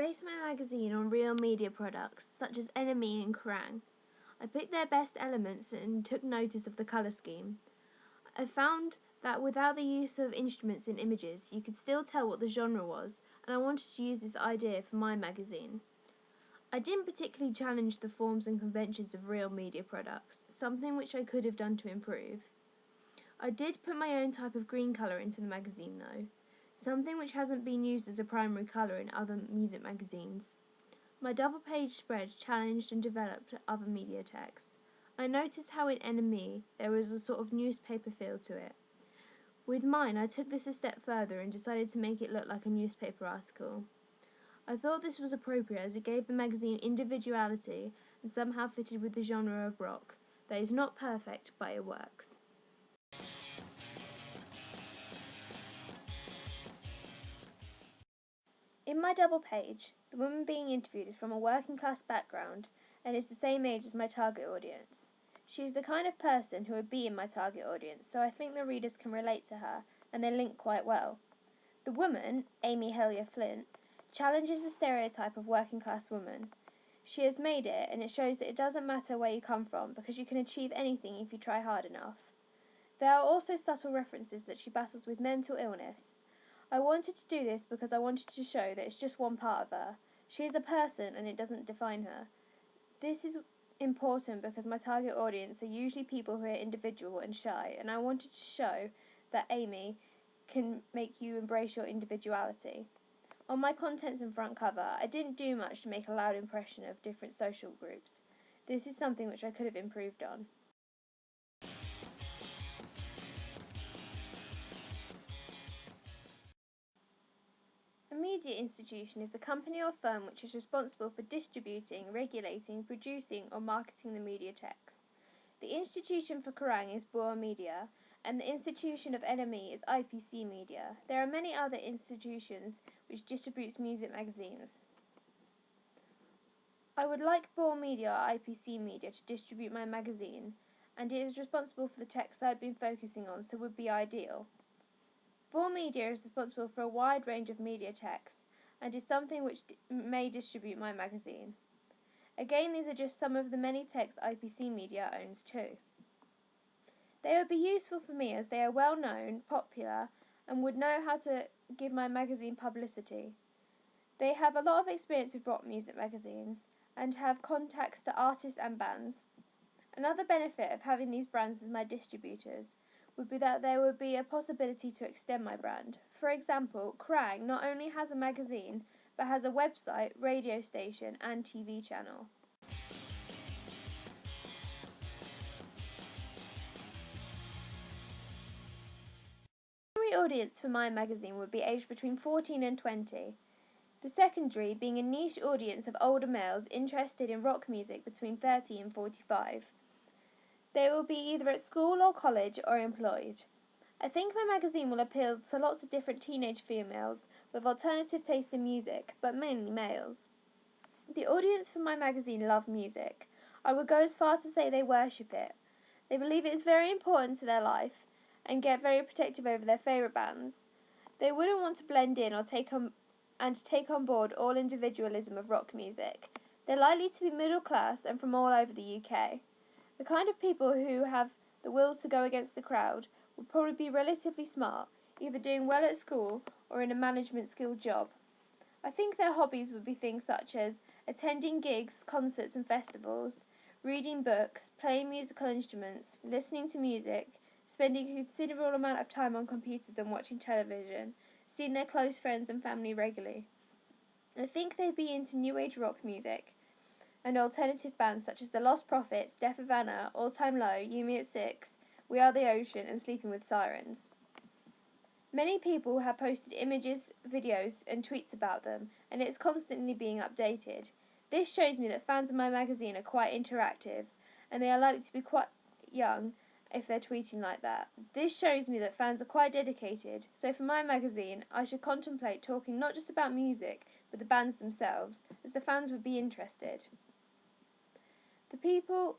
based my magazine on real media products such as NME and Kerrang. I picked their best elements and took notice of the colour scheme. I found that without the use of instruments and images, you could still tell what the genre was, and I wanted to use this idea for my magazine. I didn't particularly challenge the forms and conventions of real media products, something which I could have done to improve. I did put my own type of green colour into the magazine though, something which hasn't been used as a primary colour in other music magazines. My double-page spread challenged and developed other media texts. I noticed how in NME there was a sort of newspaper feel to it. With mine, I took this a step further and decided to make it look like a newspaper article. I thought this was appropriate as it gave the magazine individuality and somehow fitted with the genre of rock. That is not perfect, but it works. In my double page, the woman being interviewed is from a working class background and is the same age as my target audience. She is the kind of person who would be in my target audience, so I think the readers can relate to her and they link quite well. The woman, Amy Hellier Flint, challenges the stereotype of working class woman. She has made it, and it shows that it doesn't matter where you come from because you can achieve anything if you try hard enough. There are also subtle references that she battles with mental illness. I wanted to do this because I wanted to show that it's just one part of her. She is a person and it doesn't define her. This is important because my target audience are usually people who are individual and shy, and I wanted to show that Amy can make you embrace your individuality. On my contents and front cover, I didn't do much to make a loud impression of different social groups. This is something which I could have improved on. A media institution is a company or firm which is responsible for distributing, regulating, producing or marketing the media text. The institution for Kerrang is Boer Media, and the institution of NME is IPC Media. There are many other institutions which distributes music magazines. I would like Boer Media or IPC Media to distribute my magazine, and it is responsible for the text I've been focusing on, so would be ideal. Boer Media is responsible for a wide range of media texts, and is something which may distribute my magazine. Again, these are just some of the many texts IPC Media owns too. They would be useful for me as they are well known, popular, and would know how to give my magazine publicity. They have a lot of experience with rock music magazines and have contacts to artists and bands. Another benefit of having these brands as my distributors would be that there would be a possibility to extend my brand. For example, Kerrang not only has a magazine, but has a website, radio station and TV channel. The audience for my magazine would be aged between 14 and 20. The secondary being a niche audience of older males interested in rock music between 30 and 45. They will be either at school or college or employed. I think my magazine will appeal to lots of different teenage females with alternative taste in music, but mainly males. The audience for my magazine love music. I would go as far to say they worship it. They believe it is very important to their life and get very protective over their favourite bands. They wouldn't want to blend in or take on board all individualism of rock music. They're likely to be middle class and from all over the UK. The kind of people who have the will to go against the crowd would probably be relatively smart, either doing well at school or in a management skilled job. I think their hobbies would be things such as attending gigs, concerts and festivals, reading books, playing musical instruments, listening to music, spending a considerable amount of time on computers and watching television, seeing their close friends and family regularly. I think they'd be into new age rock music and alternative bands such as The Lost Prophets, Death of Anna, All Time Low, You Me at 6, We Are the Ocean and Sleeping with Sirens. Many people have posted images, videos and tweets about them, and it's constantly being updated. This shows me that fans of my magazine are quite interactive, and they are likely to be quite young if they're tweeting like that. This shows me that fans are quite dedicated, so for my magazine I should contemplate talking not just about music, but the bands themselves, as the fans would be interested. The people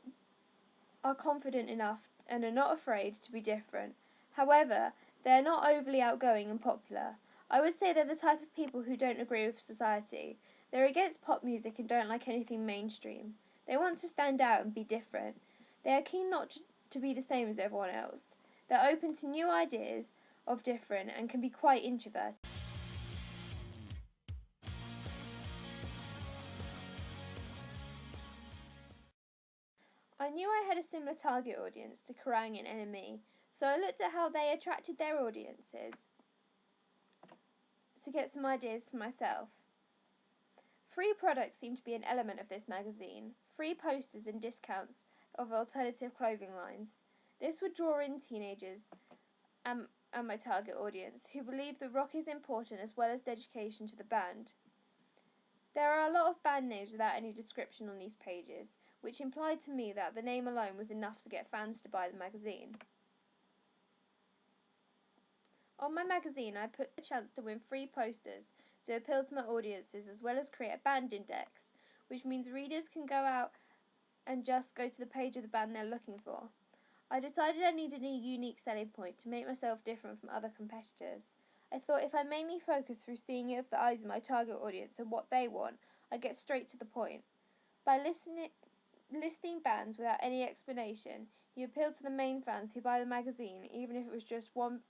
are confident enough and are not afraid to be different. However, they are not overly outgoing and popular. I would say they're the type of people who don't agree with society. They're against pop music and don't like anything mainstream. They want to stand out and be different. They are keen not to be the same as everyone else. They're open to new ideas of different and can be quite introverted. I knew I had a similar target audience to Kerrang and NME, so I looked at how they attracted their audiences to get some ideas for myself. Free products seemed to be an element of this magazine, free posters and discounts of alternative clothing lines. This would draw in teenagers and my target audience, who believe that rock is important as well as dedication to the band. There are a lot of band names without any description on these pages, which implied to me that the name alone was enough to get fans to buy the magazine. On my magazine, I put the chance to win free posters to appeal to my audiences, as well as create a band index, which means readers can go out and just go to the page of the band they're looking for. I decided I needed a unique selling point to make myself different from other competitors. I thought if I mainly focus through seeing it with the eyes of my target audience and what they want, I'd get straight to the point. By listing bands without any explanation, you appeal to the main fans who buy the magazine, even if it was just one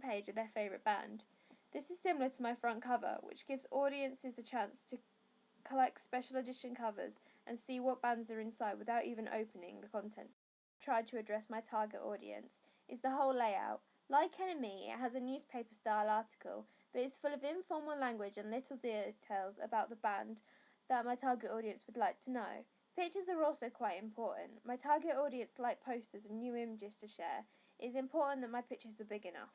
page of their favourite band. This is similar to my front cover, which gives audiences a chance to collect special edition covers and see what bands are inside without even opening the contents. Tried to address my target audience is the whole layout. Like NME, it has a newspaper style article, but it's full of informal language and little details about the band that my target audience would like to know. Pictures are also quite important. My target audience like posters and new images to share. It is important that my pictures are big enough.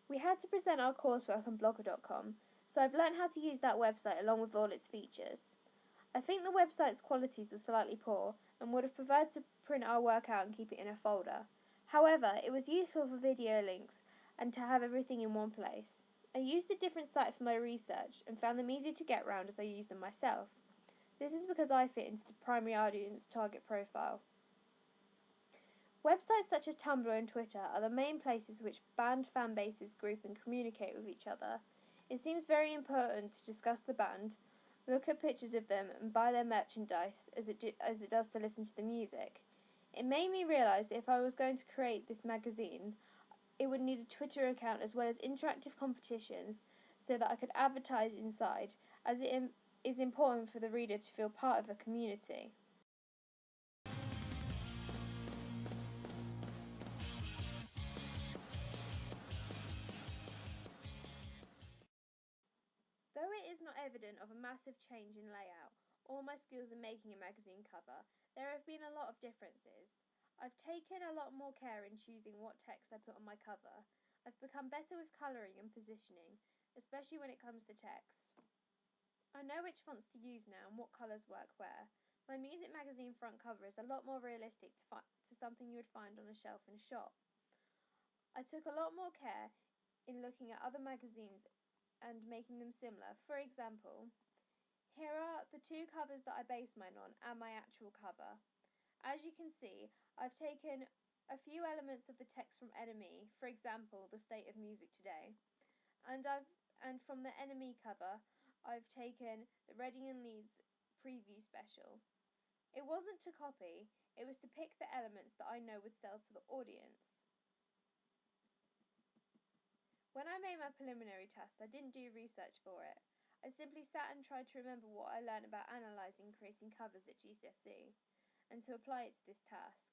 We had to present our coursework on blogger.com, so I've learnt how to use that website along with all its features. I think the website's qualities were slightly poor and would have preferred to print our work out and keep it in a folder. However, it was useful for video links and to have everything in one place. I used a different site for my research and found them easy to get round as I used them myself. This is because I fit into the primary audience target profile. Websites such as Tumblr and Twitter are the main places which band fan bases group and communicate with each other. It seems very important to discuss the band, look at pictures of them and buy their merchandise as it does to listen to the music. It made me realise that if I was going to create this magazine, it would need a Twitter account as well as interactive competitions so that I could advertise inside, as it is important for the reader to feel part of a community. Though it is not evident of a massive change in layout or my skills in making a magazine cover, there have been a lot of differences. I've taken a lot more care in choosing what text I put on my cover. I've become better with colouring and positioning, especially when it comes to text. I know which fonts to use now and what colours work where. My music magazine front cover is a lot more realistic to something you would find on a shelf in a shop. I took a lot more care in looking at other magazines and making them similar. For example, here are the two covers that I base mine on and my actual cover. As you can see, I've taken a few elements of the text from NME, for example, the state of music today, and from the NME cover, I've taken the Reading and Leeds preview special. It wasn't to copy, it was to pick the elements that I know would sell to the audience. When I made my preliminary test, I didn't do research for it. I simply sat and tried to remember what I learned about analysing and creating covers at GCSE, and to apply it to this task.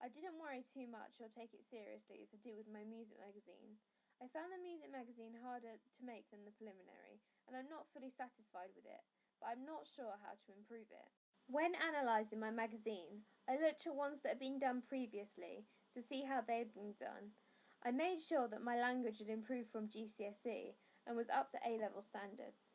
I didn't worry too much or take it seriously as I did with my music magazine. I found the music magazine harder to make than the preliminary, and I'm not fully satisfied with it, but I'm not sure how to improve it. When analysing my magazine, I looked at ones that had been done previously to see how they had been done. I made sure that my language had improved from GCSE and was up to A-level standards.